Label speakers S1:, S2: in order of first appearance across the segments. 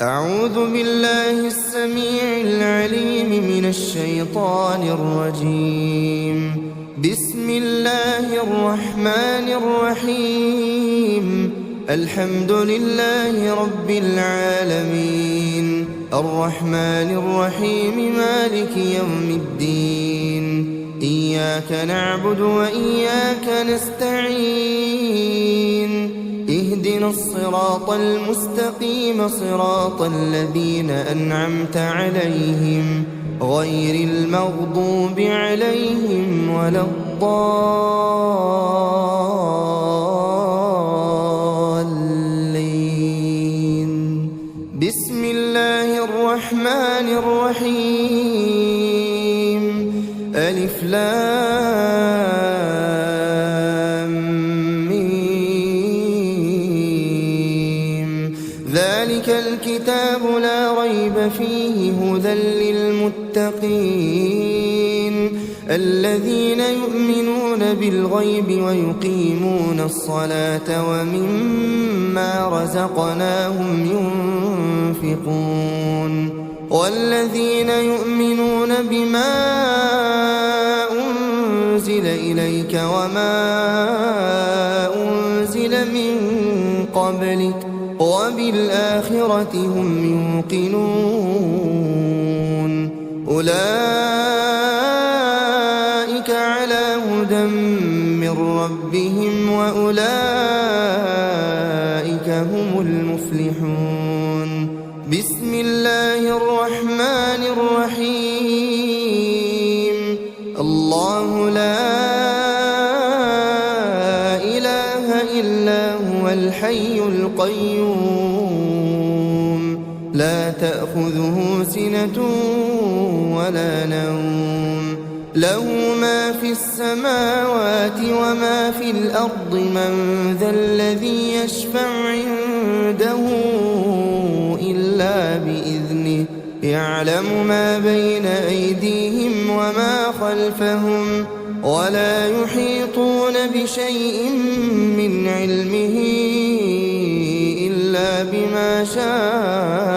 S1: أعوذ بالله السميع العليم من الشيطان الرجيم. بسم الله الرحمن الرحيم. الحمد لله رب العالمين، الرحمن الرحيم، مالك يوم الدين. إياك نعبد وإياك نستعين. اهدنا الصراط المستقيم، صراط الذين أنعمت عليهم غير المغضوب عليهم ولا الضالين. بسم الله الرحمن الرحيم. ألف لام ميم. ذلك الكتاب لا ريب فيه هدى للمتقين الذين يؤمنون بالغيب ويقيمون الصلاة ومما رزقناهم ينفقون والذين يؤمنون بما أنزل إليك وما أنزل من قبلك وبالآخرة هم يوقنون. أولئك على هدى من ربهم وأولئك هم المفلحون. بسم الله الرحمن الرحيم. الله لا إله إلا هو الحي القيوم، لا تأخذه سنة ولا نوم، له ما في السماوات وما في الأرض. من ذا الذي يشفع عنده إلا بإذنه، يعلم ما بين أيديهم وما خلفهم ولا يحيطون بشيء من علمه إلا بما شاء.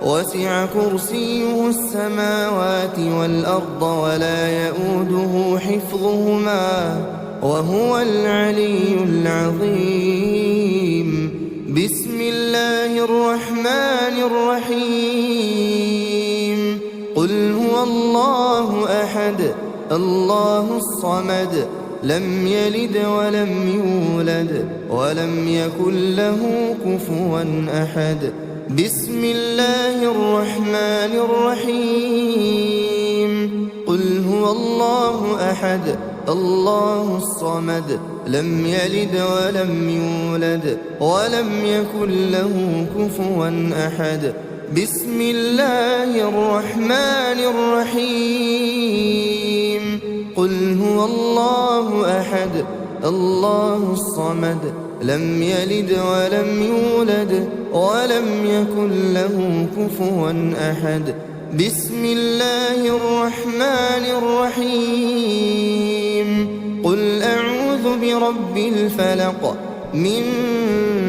S1: وسع كرسيه السماوات والأرض ولا يؤوده حفظهما وهو العلي العظيم. بسم الله الرحمن الرحيم. قل هو الله أحد الله الصمد لم يلد ولم يولد ولم يكن له كفوا أحد. بسم الله الرحمن الرحيم. قل هو الله أحد الله الصمد لم يلد ولم يولد ولم يكن له كفوا أحد. بسم الله الرحمن الرحيم. قل هو الله أحد الله الصمد لم يلد ولم يولد ولم يكن له كفوا أحد. بسم الله الرحمن الرحيم. قل أعوذ برب الفلق من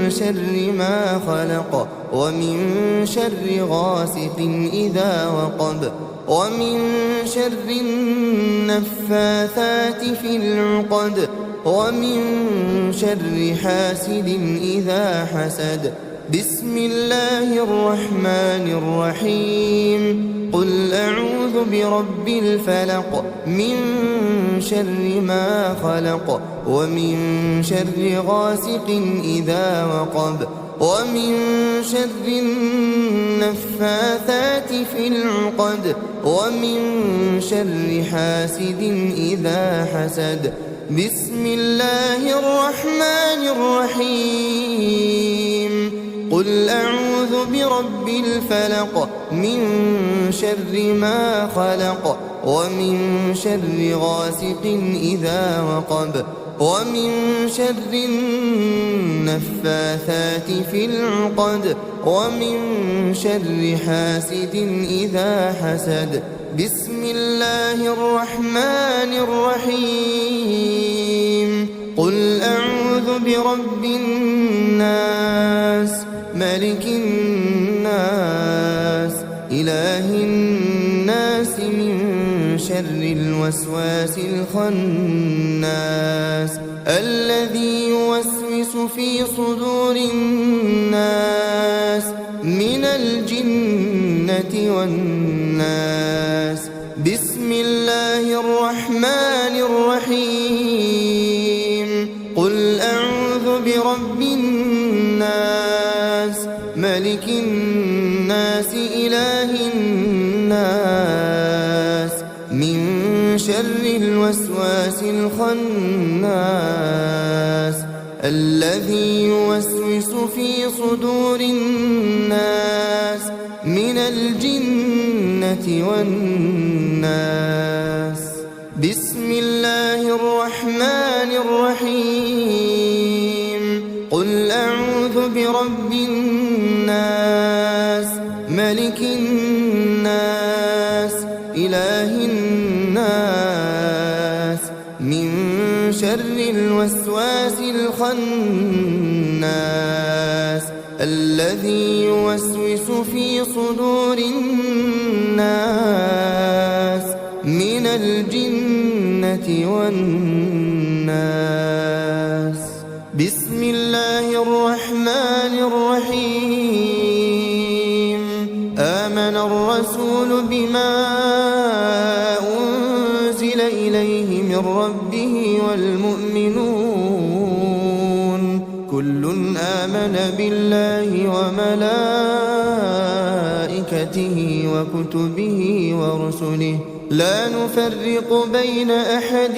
S1: شر ما خلق ومن شر غاسق إذا وقب ومن شر النفاثات في العقد ومن شر حاسد إذا حسد. بسم الله الرحمن الرحيم. قل أعوذ برب الفلق من شر ما خلق ومن شر غاسق إذا وقب ومن شر النفاثات في العقد ومن شر حاسد إذا حسد. بسم الله الرحمن الرحيم. قل أعوذ برب الفلق من شر ما خلق ومن شر غاسق إذا وقب ومن شر النفاثات في العقد ومن شر حاسد إذا حسد. بسم الله الرحمن الرحيم. قل أعوذ برب الناس ملك الناس إله الناس من شر الوسواس الخناس الذي يوسوس في صدور الناس من الجنة والناس. بسم الله الرحمن الرحيم. قل أعوذ برب الناس ملك الناس إله الناس من شر الوسواس الخناس الذي يوسوس في صدور الناس من الجنة والناس. بسم الله الرحمن الرحيم. قل أعوذ برب الناس ملك الناس إله الناس من شر الوسواس الخناس الذي يوسوس في صدور الناس من الجنة والناس. بسم الله الرحمن الرحيم. آمن الرسول بما أنزل إليه من ربه والمؤمنون كل آمن بالله وملائكته وكتبه ورسله لا نفرق بين أحد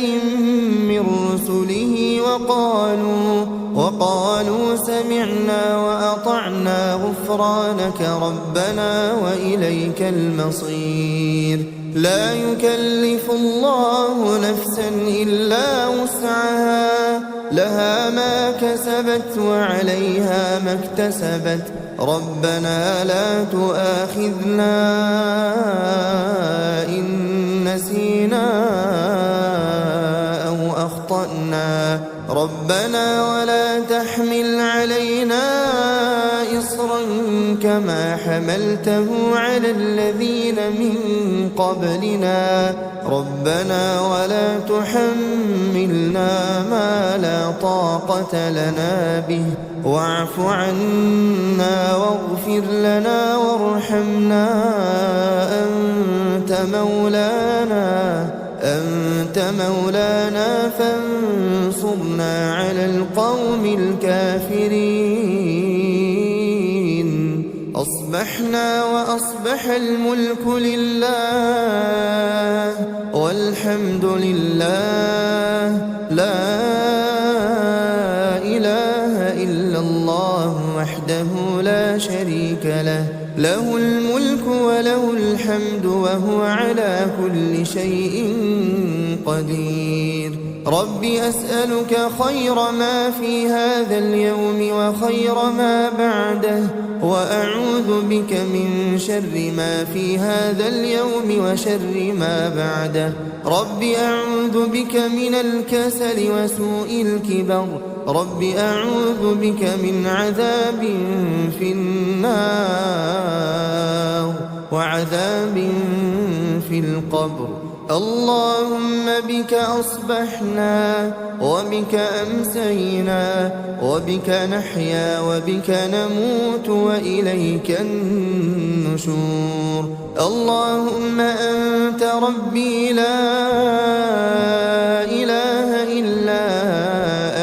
S1: من رسله وقالوا سمعنا وأطعنا غفرانك ربنا وإليك المصير. لا يكلف الله نفسا إلا وسعها لها ما كسبت وعليها ما اكتسبت ربنا لا تؤاخذنا إن نسينا أو أخطأنا ربنا ولا تحمل علينا إصرا كما حملته على الذين من قبلنا ربنا ولا تحملنا ما لا طاقة لنا به واعف عنا واغفر لنا وارحمنا أنت مولانا فانصرنا على القوم الكافرين. أصبحنا وأصبح الملك لله والحمد لله لا إله إلا الله وحده لا شريك له له الملك وله الحمد وهو على كل شيء قدير. رب أسألك خير ما في هذا اليوم وخير ما بعده وأعوذ بك من شر ما في هذا اليوم وشر ما بعده. رب أعوذ بك من الكسل وسوء الكبر رب أعوذ بك من عذاب في النار وعذاب في القبر. اللهم بك أصبحنا وبك أمسينا وبك نحيا وبك نموت وإليك النشور. اللهم أنت ربي لا إله إلا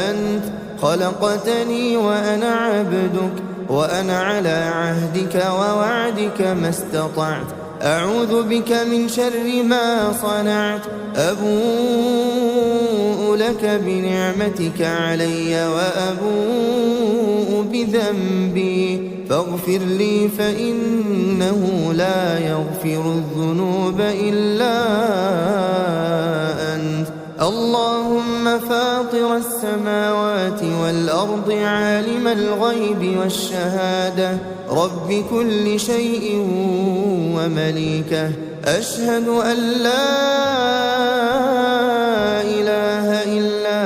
S1: أنت خلقتني وأنا عبدك وأنا على عهدك ووعدك ما استطعت. أعوذ بك من شر ما صنعت. أبوء لك بنعمتك علي وأبوء بذنبي فاغفر لي فإنه لا يغفر الذنوب إلا أنت. اللهم فاطر السماوات والأرض عالم الغيب والشهادة رب كل شيء ومليكه أشهد أن لا إله إلا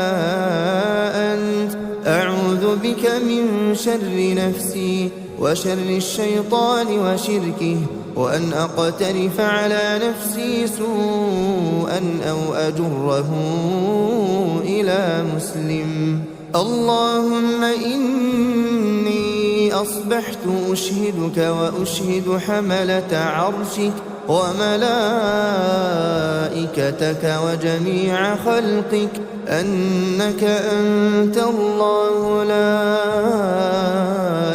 S1: أنت. أعوذ بك من شر نفسي وشر الشيطان وشركه، وأن أقترف على نفسي سوءا أو أجره إلى مسلم. اللهم إني أصبحت أشهدك وأشهد حملة عرشك وملائكتك وجميع خلقك أنك أنت الله لا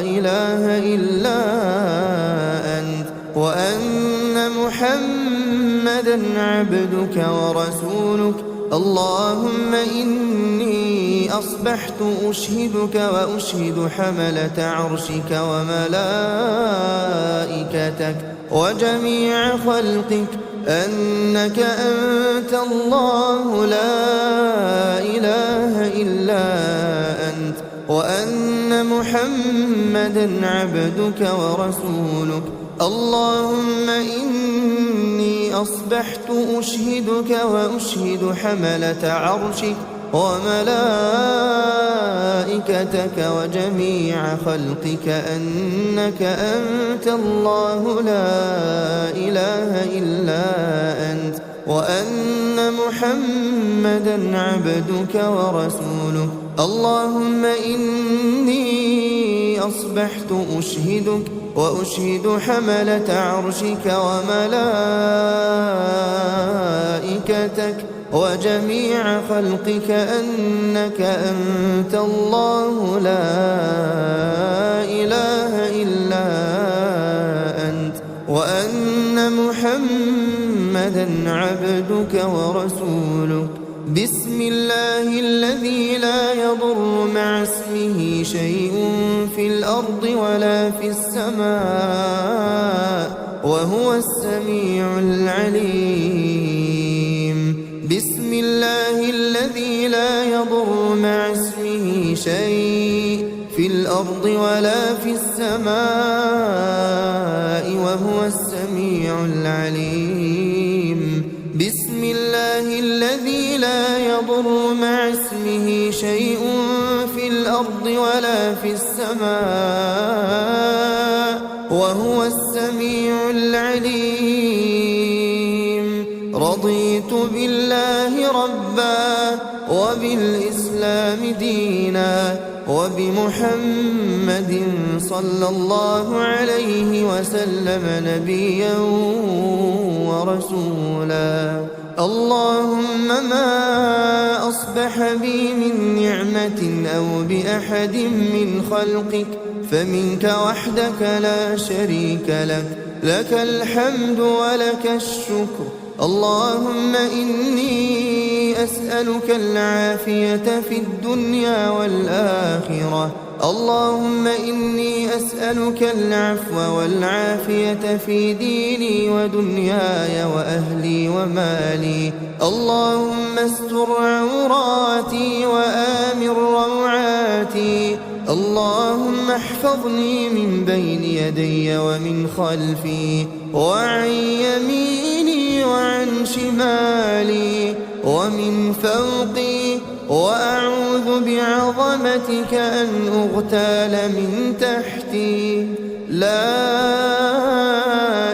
S1: إله إلا أنت، وأن محمدا عبدك ورسولك. اللهم إني أصبحت أشهدك وأشهد حملة عرشك وملائكتك وجميع خلقك أنك أنت الله لا إله إلا أنت، وأن محمدا عبدك ورسولك. اللهم إني أصبحت أشهدك وأشهد حملة عرشك وملائكتك وجميع خلقك أنك أنت الله لا إله إلا أنت، وأن محمدا عبدك ورسولك. اللهم إني أصبحت أشهدك وأشهد حملة عرشك وملائكتك وجميع خلقك أنك أنت الله لا إله إلا أنت، وأن محمدا عبدك ورسولك. بسم الله الذي لا يضر مع اسمه شيء في الأرض ولا في السماء وهو السميع العليم. بسم الله الذي لا يضر مع اسمه شيء في الأرض ولا في السماء وهو السميع العليم. بسم الله الذي لا يضر مع اسمه شيء في الأرض ولا في السماء وهو السميع العليم. رضيت بالله ربا وبالإسلام دينا وبمحمد صلى الله عليه وسلم نبيا ورسولا. اللهم ما أصبح بي من نعمة أو بأحد من خلقك فمنك وحدك لا شريك لك، لك الحمد ولك الشكر. اللهم إني أسألك العافية في الدنيا والآخرة. اللهم إني أسألك العفو والعافية في ديني ودنياي وأهلي ومالي. اللهم استر عوراتي وآمن روعاتي. اللهم احفظني من بين يدي ومن خلفي وعن يميني وعن شمالي ومن فوقي، وأعوذ بعظمتك أن أغتال من تحتي. لا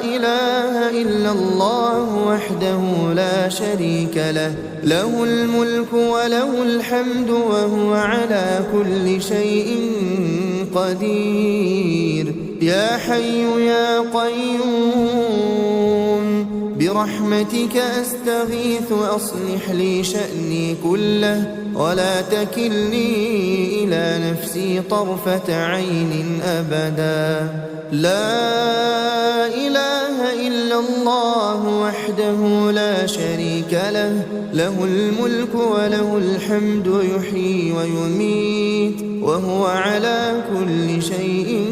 S1: إله إلا الله وحده لا شريك له، له الملك وله الحمد وهو على كل شيء قدير. يا حي يا قيوم برحمتك أستغيث أصلح لي شأني كله ولا تكلني إلى نفسي طرفة عين أبدا. لا إله إلا الله وحده لا شريك له، له الملك وله الحمد يحيي ويميت وهو على كل شيء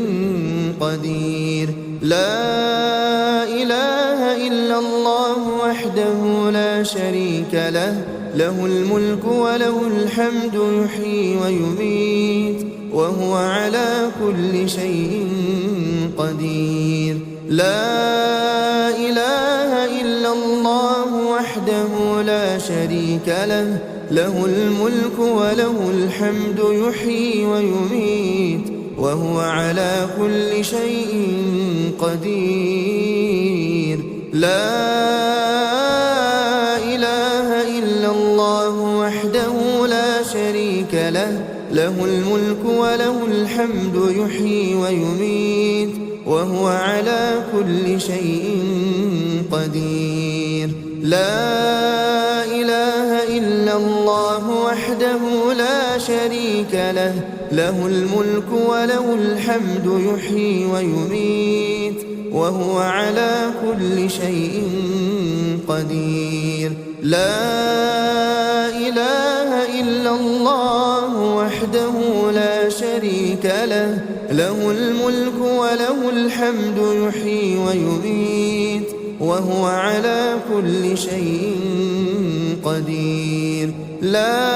S1: قدير. لا إله إلا الله وحده لا شريك له، له الملك وله الحمد يحيي ويميت وهو على كل شيء قدير. لا إله إلا الله وحده لا شريك له، له الملك وله الحمد يحيي ويميت وهو على كل شيء قدير. لا إله إلا الله وحده لا شريك له، له الملك وله الحمد يحيي ويميت وهو على كل شيء قدير. لا إله إلا الله وحده لا شريك له، له الملك وله الحمد يحيي ويميت وهو على كل شيء قدير. لا إله إلا الله وحده لا شريك له، له الملك وله الحمد يحيي ويميت وهو على كل شيء قدير. لا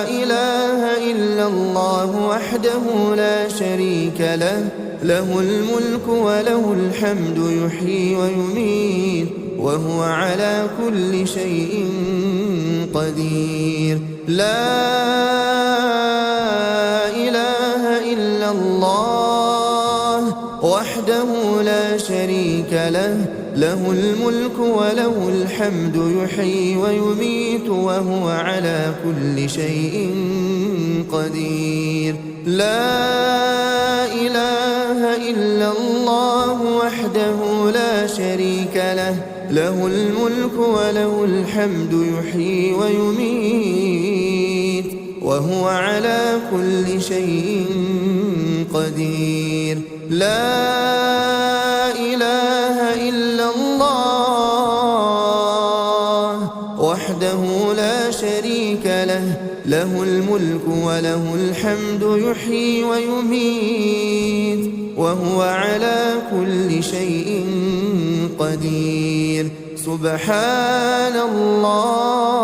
S1: إله إلا الله وحده لا شريك له، له الملك وله الحمد يحيي ويميت وهو على كل شيء قدير. لا إله إلا الله وحده لا شريك له، له الملك وله الحمد يحيي ويميت وهو على كل شيء قدير. لا إله إلا الله وحده لا شريك له، له الملك وله الحمد يحيي ويميت وهو على كل شيء قدير. لا إله إلا الله وحده لا شريك له، له الملك وله الحمد يحيي ويميت وهو على كل شيء قدير. سبحان الله،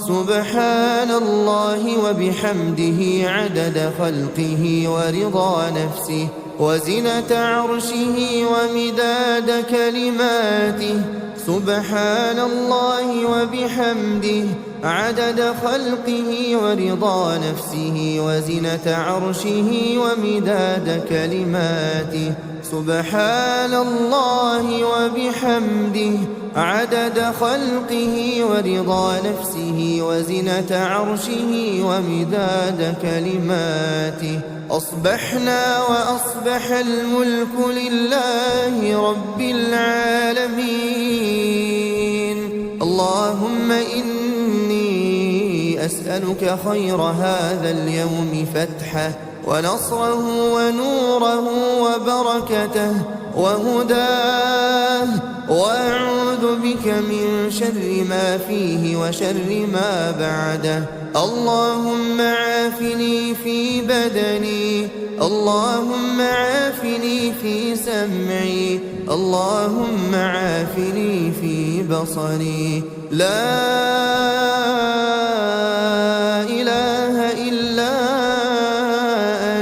S1: سبحان الله وبحمده عدد خلقه ورضا نفسه وزنة عرشه ومداد كلماته. سبحان الله وبحمده عدد خلقه ورضا نفسه وزنة عرشه ومداد كلماته. سبحان الله وبحمده عدد خلقه ورضا نفسه وزنة عرشه ومداد كلماته. أصبحنا وأصبح الملك لله رب العالمين. اللهم إني أسألك خير هذا اليوم فتحه ونصره ونوره وبركته وهداه، وأعوذ بك من شر ما فيه وشر ما بعده. اللهم عافني في بدني، اللهم عافني في سمعي، اللهم عافني في بصري. لا إله إلا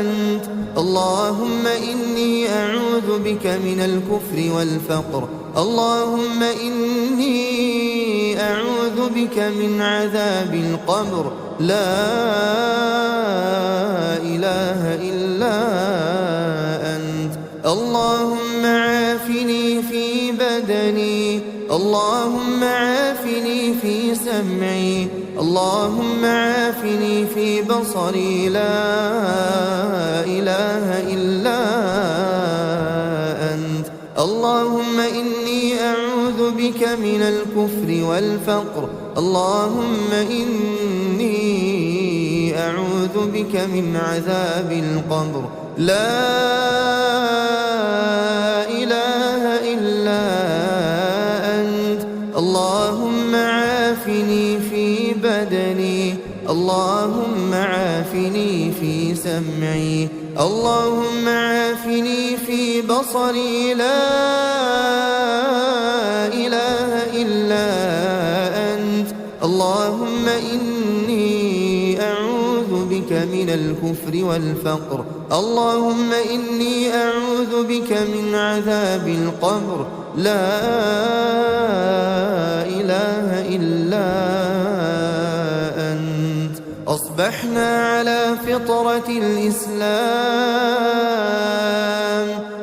S1: أنت. اللهم إني أعوذ بك من الكفر والفقر، اللهم إني أعوذ بك من عذاب القبر. لا إله إلا أنت. اللهم عافني في بدني، اللهم عافني في سمعي، اللهم عافني في بصري. لا إله إلا أنت. اللهم إني أعوذ بك من الكفر والفقر، اللهم إني أعوذ بك من عذاب القبر. لا إله إلا أنت. اللهم عافني في بدني، اللهم عافني في سمعي، اللهم عافني في بصري. لا إله إلا أنت. اللهم إني أعوذ بك من الكفر والفقر، اللهم إني أعوذ بك من عذاب القبر. لا إله إلا أنت. وأصبحنا على فطرة الإسلام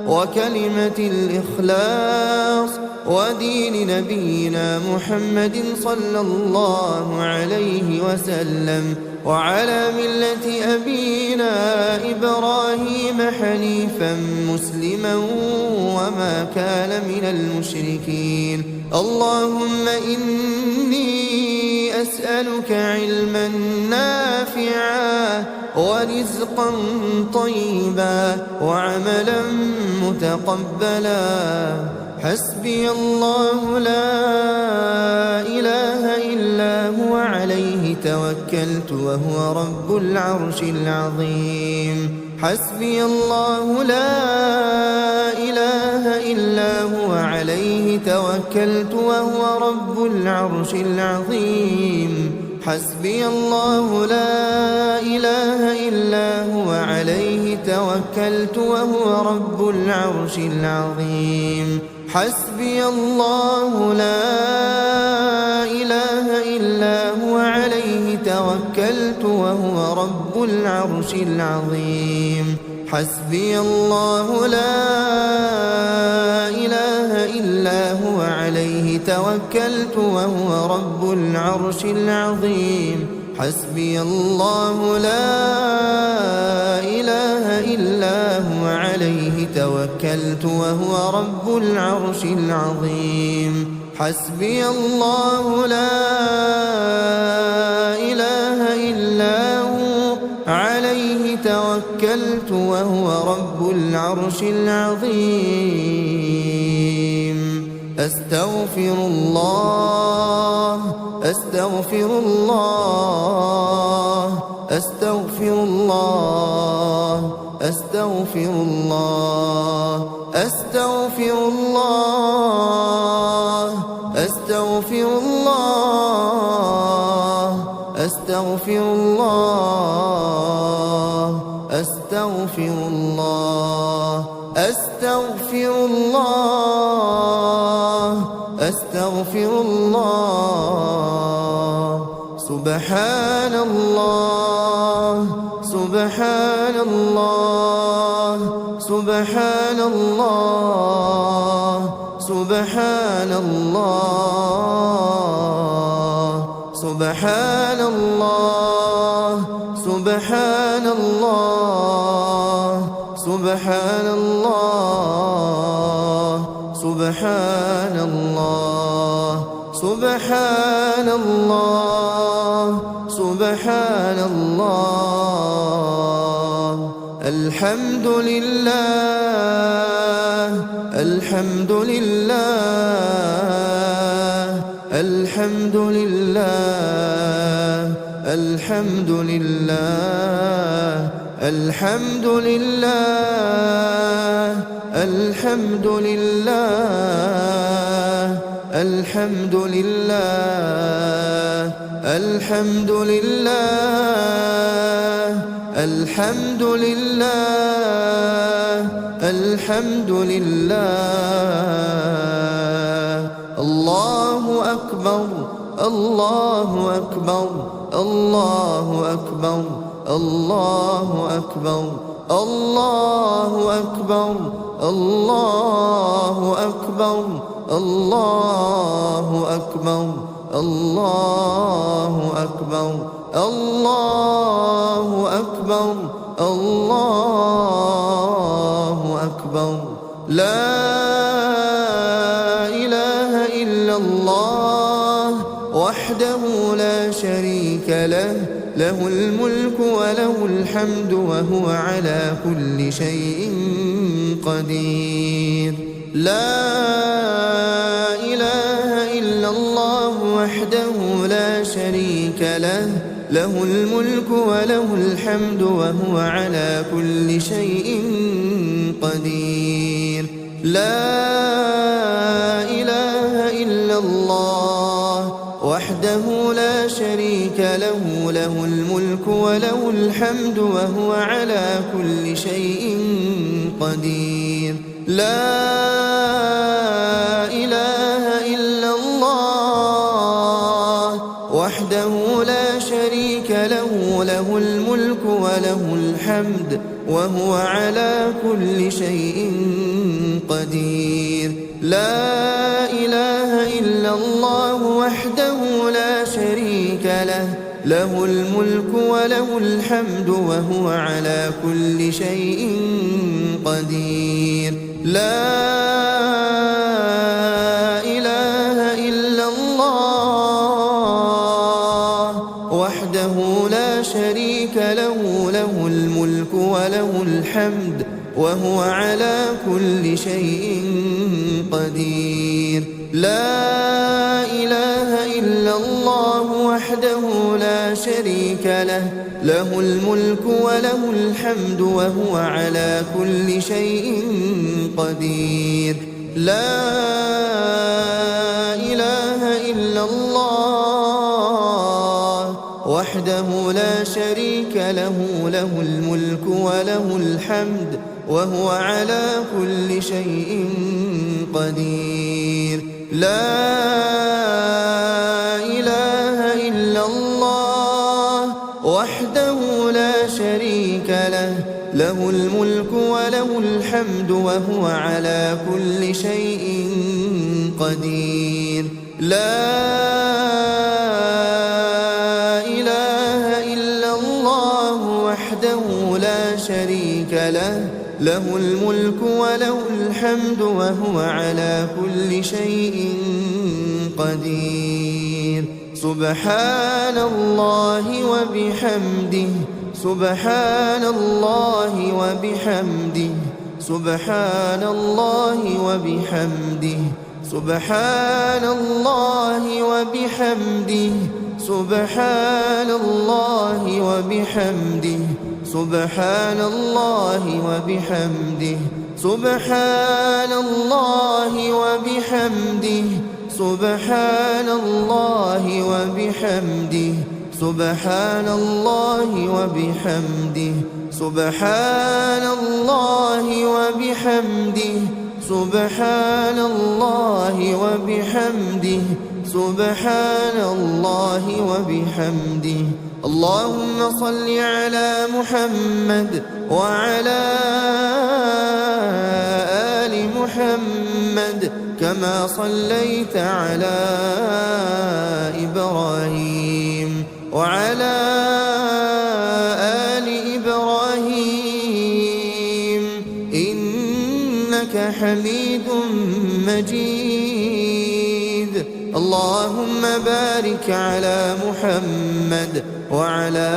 S1: وكلمة الإخلاص ودين نبينا محمد صلى الله عليه وسلم، وعلى ملة أبينا إبراهيم حنيفا مسلما وما كان من المشركين. اللهم إني أسألك علما نافعا ورزقا طيبا وعملا متقبلا. حسبي الله لا إله إلا هو عليه توكلت وهو رب العرش العظيم. حسبي الله لا إله إلا هو عليه توكلت وهو رب العرش العظيم. حسبي الله لا إله إلا هو عليه توكلت وهو رب العرش العظيم. حسبي الله لا إله إلا هو عليه توكلت وهو رب العرش العظيم. حسبي الله لا إله إلا هو عليه توكلت وهو رب العرش العظيم. حسبي الله لا إله إلا هو عليه توكلت وهو رب العرش العظيم. حسبي الله لا إله إلا هو عليه توكلت وهو رب العرش العظيم. أستغفر الله أستغفر الله أستغفر الله أستغفر الله أستغفر الله أستغفر الله أستغفر الله أستغفر الله أستغفر الله أستغفر الله. سبحان الله سبحان الله سبحان الله سبحان الله سبحان الله سبحان الله سبحان الله سبحان الله سبحان الله سبحان الله. الحمد لله الحمد لله الحمد لله الحمد لله الحمد لله الحمد لله الحمد لله الحمد لله الحمد لله الحمد لله. الله أكبر الله أكبر الله أكبر الله أكبر الله أكبر الله أكبر الله أكبر الله أكبر الله أكبر الله أكبر. لا إله إلا الله وحده لا شريك له، له الملك وله الحمد وهو على كل شيء قدير. لا إله إلا الله وحده لا شريك له، له الملك وله الحمد وهو على كل شيء قدير. لا إله إلا الله وحده لا شريك له، له الملك وله الحمد وهو على كل شيء قدير. لا إله إلا الله وحده لا شريك له، له الحمد وهو على كل شيء قدير. لا إله إلا الله وحده لا شريك له، له الملك وله الحمد وهو على كل شيء قدير. لا إله إلا الله وحده لا شريك له، له الملك وله الحمد وهو على كل شيء قدير. لا إله إلا الله وحده لا شريك له، له الملك وله الحمد وهو على كل شيء قدير. لا إله إلا الله وحده لا شريك له، له الملك وله الحمد وهو على كل شيء قدير. لا إله إلا الله وحده لا شريك له، له الملك وله الحمد وهو على كل شيء قدير. لا إله إلا الله وحده لا شريك له، له الملك وله الحمد وهو على كل شيء قدير. سبحان الله وبحمده، سبحان الله وبحمده، سبحان الله وبحمده، سبحان الله وبحمده، سبحان الله وبحمده، سبحان الله وبحمده، سبحان الله وبحمده، سبحان الله وبحمده، سبحان الله وبحمده، سبحان الله وبحمده، سبحان الله وبحمده، سبحان الله وبحمده. اللهم صل على محمد وعلى آل محمد كما صليت على إبراهيم وعلى آل إبراهيم إنك حميد مجيد. اللهم بارك على محمد وعلى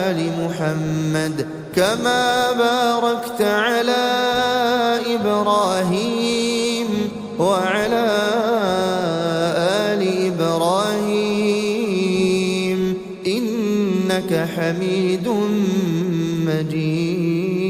S1: آل محمد كما باركت على إبراهيم وعلى آل إبراهيم إنك حميد مجيد.